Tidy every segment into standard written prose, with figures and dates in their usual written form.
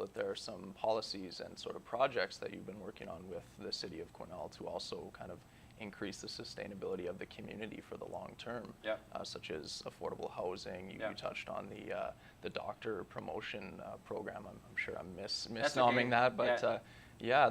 that there are some policies and sort of projects that you've been working on with the city of Quesnel to also kind of increase the sustainability of the community for the long term, such as affordable housing. You touched on the doctor promotion program. I'm sure I'm misnoming that, but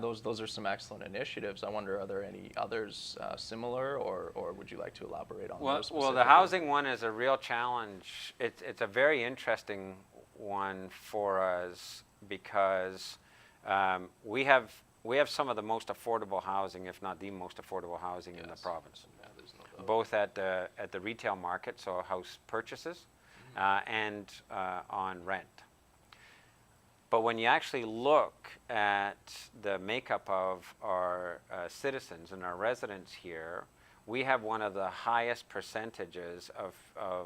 those are some excellent initiatives. I wonder, are there any others similar, or would you like to elaborate on those specifically? Well, the housing one is a real challenge. It's a very interesting one for us because we have some of the most affordable housing, if not the most affordable housing in the province, both at the retail market, so house purchases, and on rent. But when you actually look at the makeup of our citizens and our residents here, we have one of the highest percentages of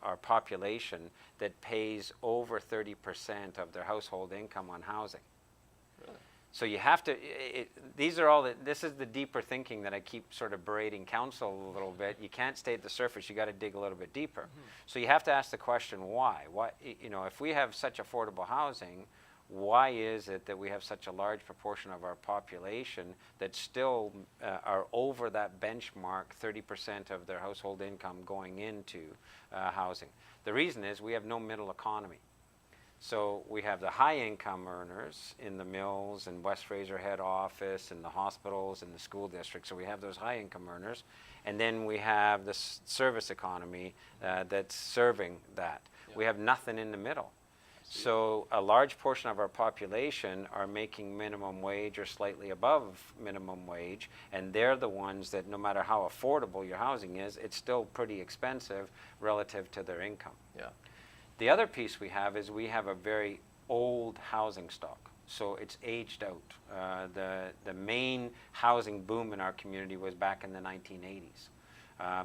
our population that pays over 30% of their household income on housing. Really? So you have to, this is the deeper thinking that I keep sort of berating council a little bit. You can't stay at the surface, you got to dig a little bit deeper. So you have to ask the question, why? Why, if we have such affordable housing, why is it that we have such a large proportion of our population that still are over that benchmark, 30% of their household income going into housing? The reason is we have no middle economy. So we have the high income earners in the mills and West Fraser head office and the hospitals and the school districts. So we have those high income earners. And then we have the service economy that's serving that. We have nothing in the middle. So a large portion of our population are making minimum wage or slightly above minimum wage, and they're the ones that no matter how affordable your housing is, it's still pretty expensive relative to their income. Yeah. The other piece we have is we have a very old housing stock, so it's aged out. The main housing boom in our community was back in the 1980s.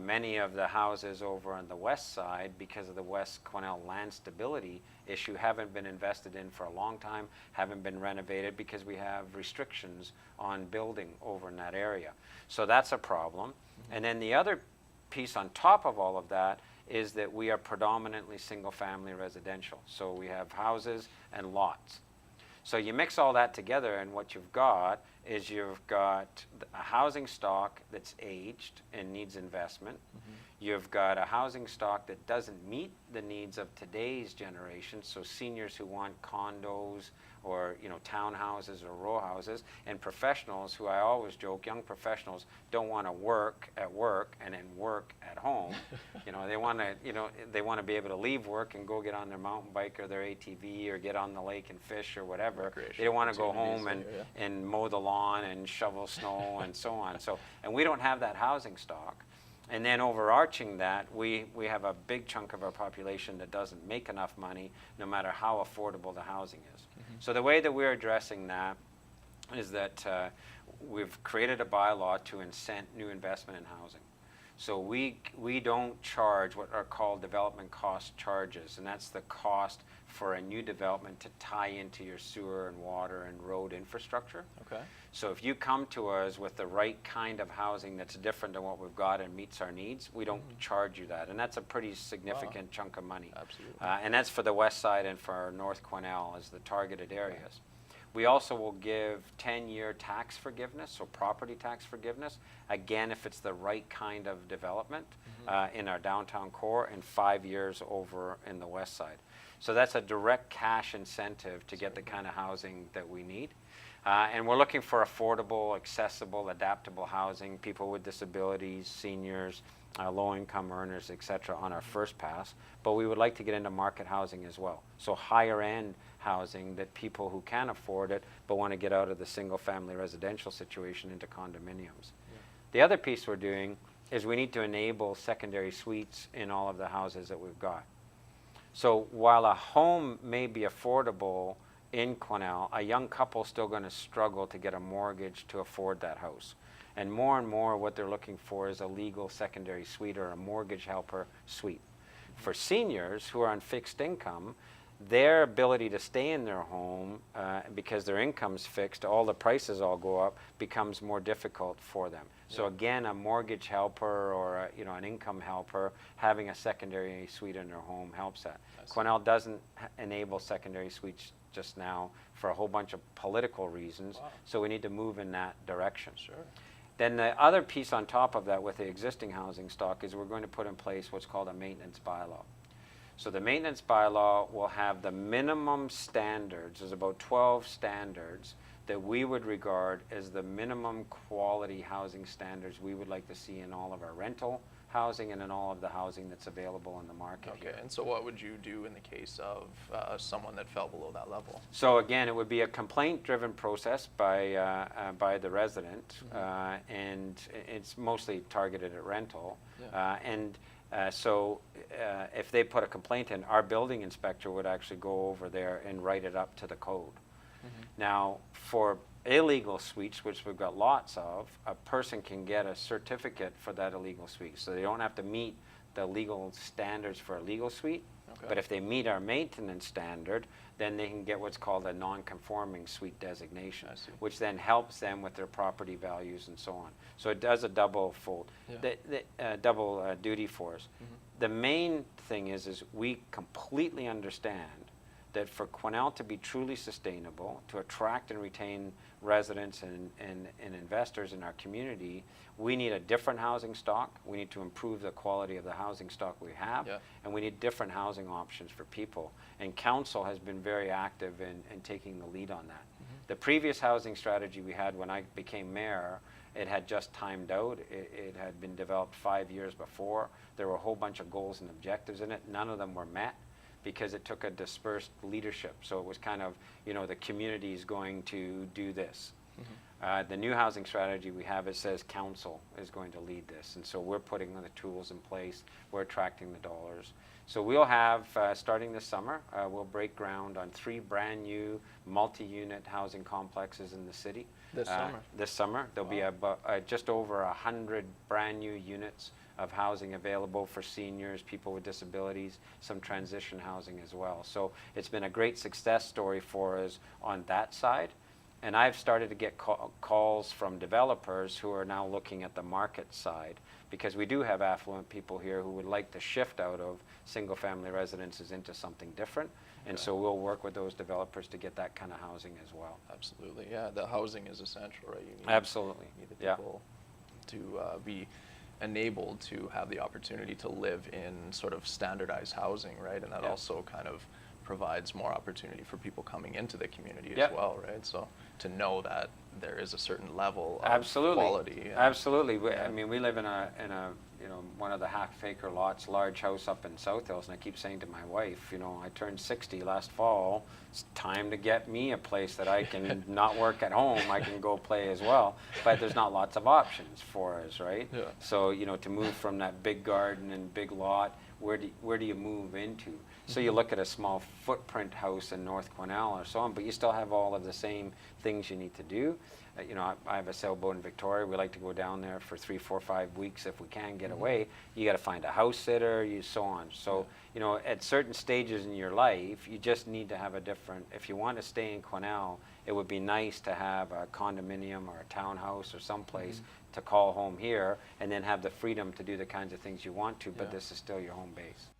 Many of the houses over on the west side, because of the West Quesnel land stability issue, haven't been invested in for a long time, haven't been renovated because we have restrictions on building over in that area. So that's a problem. And then the other piece on top of all of that is that we are predominantly single-family residential. So we have houses and lots. So you mix all that together, and what you've got is you've got a housing stock that's aged and needs investment. You've got a housing stock that doesn't meet the needs of today's generation, so seniors who want condos or townhouses or row houses, and professionals who, I always joke, young professionals don't want to work at work and then work at home. They want to be able to leave work and go get on their mountain bike or their ATV or get on the lake and fish or whatever. They don't want to go home and mow the lawn and shovel snow and so on. And we don't have that housing stock. And then overarching that, we have a big chunk of our population that doesn't make enough money no matter how affordable the housing is. So the way that we're addressing that is that we've created a bylaw to incent new investment in housing. So we don't charge what are called development cost charges, and that's the cost for a new development to tie into your sewer and water and road infrastructure. Okay. So if you come to us with the right kind of housing that's different than what we've got and meets our needs, we don't charge you that, and that's a pretty significant chunk of money. Absolutely. And that's for the west side and for North Quesnel as the targeted areas. We also will give 10-year tax forgiveness, so property tax forgiveness, again, if it's the right kind of development in our downtown core, and 5 years over in the west side. So that's a direct cash incentive to get the kind of housing that we need. And we're looking for affordable, accessible, adaptable housing, people with disabilities, seniors, low-income earners, et cetera, on our first pass. But we would like to get into market housing as well. So higher-end housing that people who can afford it but want to get out of the single-family residential situation into condominiums. The other piece we're doing is we need to enable secondary suites in all of the houses that we've got. So while a home may be affordable in Quesnel, a young couple is still going to struggle to get a mortgage to afford that house. And more what they're looking for is a legal secondary suite or a mortgage helper suite. For seniors who are on fixed income, their ability to stay in their home because their income's fixed, all the prices all go up, becomes more difficult for them. So again, a mortgage helper or an income helper, having a secondary suite in their home helps that. Quesnel doesn't enable secondary suites just now for a whole bunch of political reasons. Wow. So we need to move in that direction. Sure. Then the other piece on top of that with the existing housing stock is we're going to put in place what's called a maintenance bylaw. So the maintenance bylaw will have the minimum standards, there's about 12 standards that we would regard as the minimum quality housing standards we would like to see in all of our rental housing and in all of the housing that's available in the market Okay, here. and so what would you do in the case of someone that fell below that level? So again, it would be a complaint-driven process by the resident, and it's mostly targeted at rental. Yeah. So if they put a complaint in, our building inspector would actually go over there and write it up to the code. Now, for illegal suites, which we've got lots of, a person can get a certificate for that illegal suite. So they don't have to meet the legal standards for a legal suite. Okay. But if they meet our maintenance standard, then they can get what's called a non-conforming suite designation, which then helps them with their property values and so on. So it does a double duty for us. The main thing is we completely understand that for Quesnel to be truly sustainable, to attract and retain residents and investors in our community, we need a different housing stock. We need to improve the quality of the housing stock we have, and we need different housing options for people. And council has been very active in taking the lead on that. The previous housing strategy we had when I became mayor, it had just timed out. It had been developed 5 years before. There were a whole bunch of goals and objectives in it. None of them were met, because it took a dispersed leadership. So it was kind of, the community is going to do this. The new housing strategy we have, it says council is going to lead this. And so we're putting the tools in place. We're attracting the dollars. So we'll have, starting this summer, we'll break ground on 3 brand new multi-unit housing complexes in the city. This summer? This summer. There'll be about, just over 100 brand new units of housing available for seniors, people with disabilities, some transition housing as well. So it's been a great success story for us on that side. And I've started to get calls from developers who are now looking at the market side, because we do have affluent people here who would like to shift out of single-family residences into something different. And so we'll work with those developers to get that kind of housing as well. Absolutely, yeah. The housing is essential, right? You need, absolutely. You need the people to be enabled to have the opportunity to live in sort of standardized housing, right? And that also kind of provides more opportunity for people coming into the community as well, right? So to know that there is a certain level of quality. Absolutely. I mean, we live in a one of the half-acre lots, large house up in South Hills, and I keep saying to my wife, I turned 60 last fall. It's time to get me a place that I can not work at home. I can go play as well. But there's not lots of options for us, right? Yeah. So to move from that big garden and big lot, where do you move into? So you look at a small footprint house in North Quesnel or so on, but you still have all of the same things you need to do. I have a sailboat in Victoria. We like to go down there for 3, 4, 5 weeks if we can get away. You got to find a house sitter, so on. So at certain stages in your life, you just need to have a different. If you want to stay in Quesnel, it would be nice to have a condominium or a townhouse or someplace to call home here, and then have the freedom to do the kinds of things you want to. But this is still your home base.